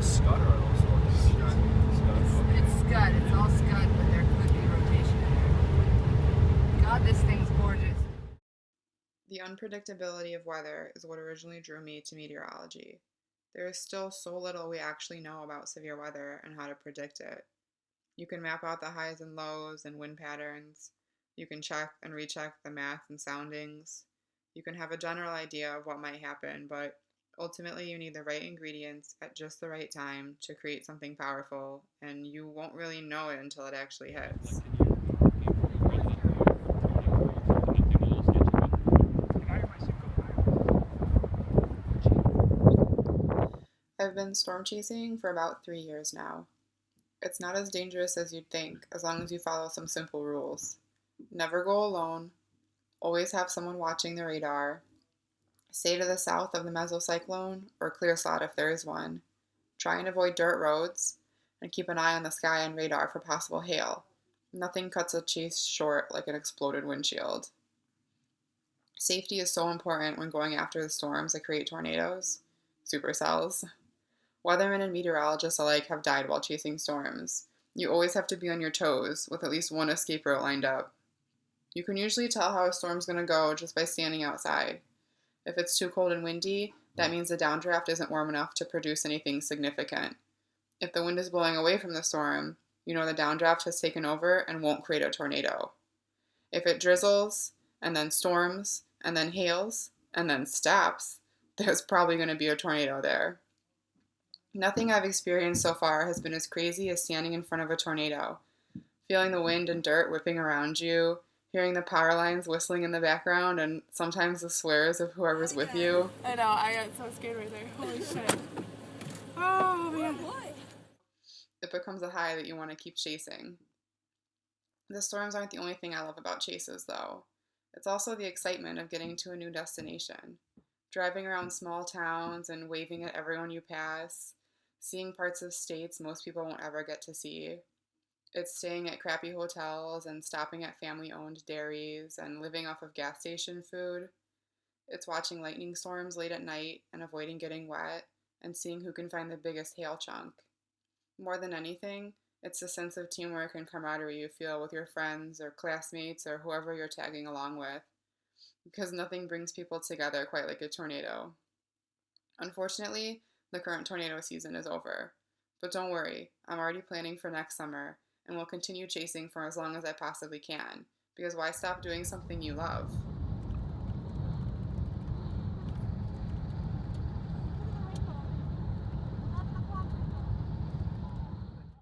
scud or are those sorts? Scud. It's scud. It's all scud, but there could be rotation in there. God, this thing's gorgeous. The unpredictability of weather is what originally drew me to meteorology. There is still so little we actually know about severe weather and how to predict it. You can map out the highs and lows and wind patterns. You can check and recheck the math and soundings. You can have a general idea of what might happen, but ultimately you need the right ingredients at just the right time to create something powerful, and you won't really know it until it actually hits. I've been storm chasing for about 3 years now. It's not as dangerous as you'd think, as long as you follow some simple rules. Never go alone, always have someone watching the radar, stay to the south of the mesocyclone, or clear slot if there is one, try and avoid dirt roads, and keep an eye on the sky and radar for possible hail. Nothing cuts a chase short like an exploded windshield. Safety is so important when going after the storms that create tornadoes, supercells. Weathermen and meteorologists alike have died while chasing storms. You always have to be on your toes, with at least one escape route lined up. You can usually tell how a storm's going to go just by standing outside. If it's too cold and windy, that means the downdraft isn't warm enough to produce anything significant. If the wind is blowing away from the storm, you know the downdraft has taken over and won't create a tornado. If it drizzles, and then storms, and then hails, and then stops, there's probably going to be a tornado there. Nothing I've experienced so far has been as crazy as standing in front of a tornado, feeling the wind and dirt whipping around you, hearing the power lines whistling in the background, and sometimes the swears of whoever's with you. I know, I got so scared right there. Holy shit. Oh, man. It becomes a high that you want to keep chasing. The storms aren't the only thing I love about chases, though. It's also the excitement of getting to a new destination. Driving around small towns and waving at everyone you pass, seeing parts of states most people won't ever get to see. It's staying at crappy hotels and stopping at family-owned dairies and living off of gas station food. It's watching lightning storms late at night and avoiding getting wet and seeing who can find the biggest hail chunk. More than anything, it's the sense of teamwork and camaraderie you feel with your friends or classmates or whoever you're tagging along with, because nothing brings people together quite like a tornado. Unfortunately, the current tornado season is over. But don't worry, I'm already planning for next summer and will continue chasing for as long as I possibly can, because why stop doing something you love?